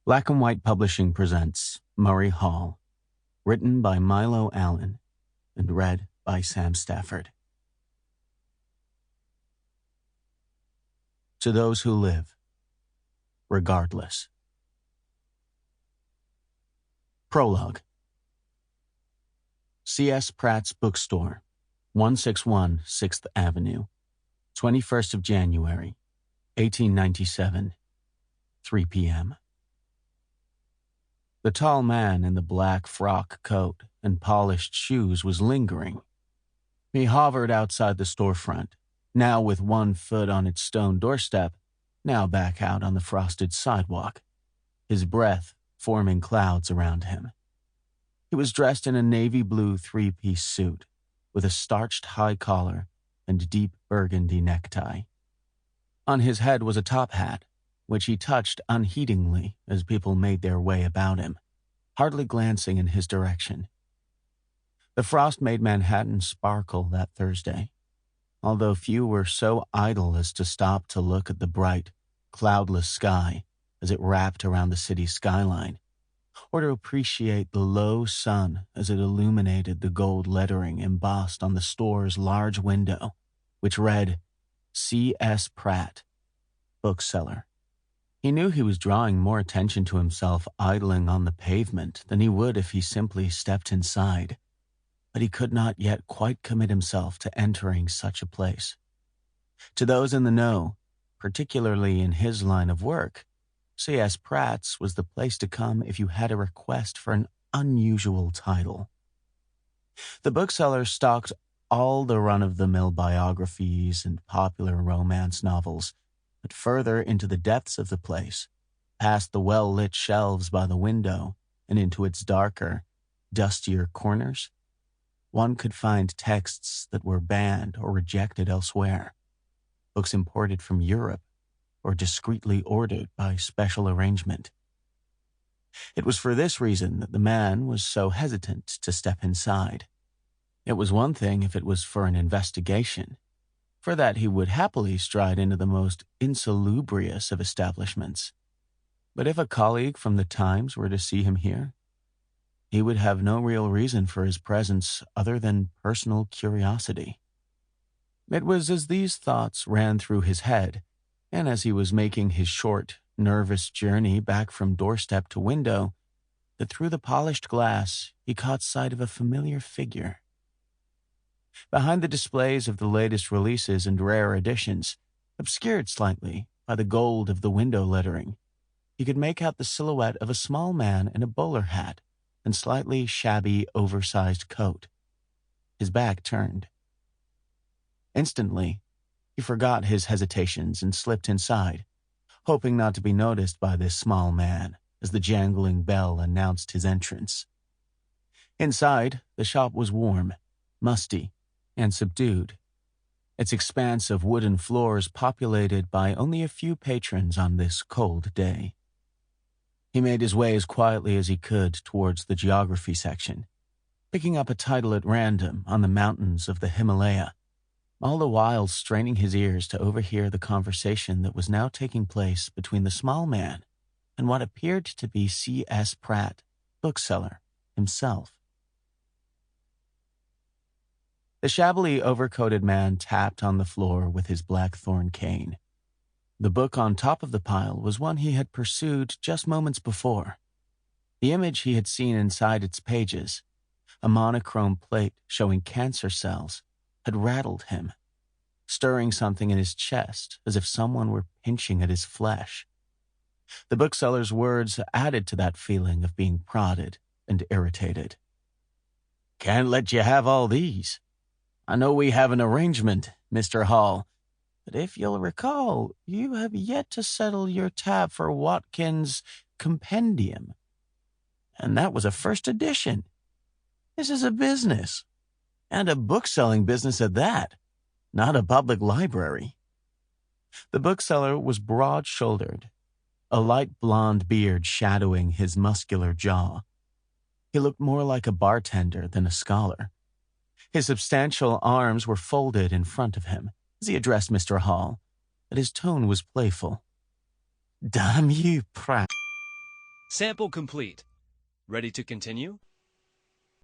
Black and White Publishing presents Murray Hall, written by Milo Allan and read by Sam Stafford. To those who live, regardless. Prologue. C.S. Pratt's Bookstore, 161 6th Avenue, 21st of January, 1897, 3 p.m. The tall man in the black frock coat and polished shoes was lingering. He hovered outside the storefront, now with one foot on its stone doorstep, now back out on the frosted sidewalk, his breath forming clouds around him. He was dressed in a navy blue three-piece suit, with a starched high collar and deep burgundy necktie. On his head was a top hat, which he touched unheedingly as people made their way about him, hardly glancing in his direction. The frost made Manhattan sparkle that Thursday, although few were so idle as to stop to look at the bright, cloudless sky as it wrapped around the city's skyline, or to appreciate the low sun as it illuminated the gold lettering embossed on the store's large window, which read, C.S. Pratt, Bookseller. He knew he was drawing more attention to himself idling on the pavement than he would if he simply stepped inside, but he could not yet quite commit himself to entering such a place. To those in the know, particularly in his line of work, C.S. Pratt's was the place to come if you had a request for an unusual title. The bookseller stocked all the run-of-the-mill biographies and popular romance novels, but further into the depths of the place, past the well-lit shelves by the window and into its darker, dustier corners, one could find texts that were banned or rejected elsewhere, books imported from Europe or discreetly ordered by special arrangement. It was for this reason that the man was so hesitant to step inside. It was one thing if it was for an investigation. For that he would happily stride into the most insalubrious of establishments. But if a colleague from the Times were to see him here, he would have no real reason for his presence other than personal curiosity. It was as these thoughts ran through his head, and as he was making his short, nervous journey back from doorstep to window, that through the polished glass he caught sight of a familiar figure. Behind the displays of the latest releases and rare editions, obscured slightly by the gold of the window lettering, he could make out the silhouette of a small man in a bowler hat and slightly shabby, oversized coat, his back turned. Instantly, he forgot his hesitations and slipped inside, hoping not to be noticed by this small man as the jangling bell announced his entrance. Inside, the shop was warm, musty, and subdued, its expanse of wooden floors populated by only a few patrons on this cold day. He made his way as quietly as he could towards the geography section, picking up a title at random on the mountains of the Himalaya, all the while straining his ears to overhear the conversation that was now taking place between the small man and what appeared to be C.S. Pratt, bookseller, himself. The shabbily overcoated man tapped on the floor with his blackthorn cane. The book on top of the pile was one he had pursued just moments before. The image he had seen inside its pages, a monochrome plate showing cancer cells, had rattled him, stirring something in his chest as if someone were pinching at his flesh. The bookseller's words added to that feeling of being prodded and irritated. "Can't let you have all these. I know we have an arrangement, Mr. Hall, but if you'll recall, you have yet to settle your tab for Watkins' Compendium. And that was a first edition. This is a business, and a book-selling business at that, not a public library." The bookseller was broad-shouldered, a light blonde beard shadowing his muscular jaw. He looked more like a bartender than a scholar. His substantial arms were folded in front of him as he addressed Mr. Hall, but his tone was playful. "Damn you, Pratt. Sample complete. Ready to continue?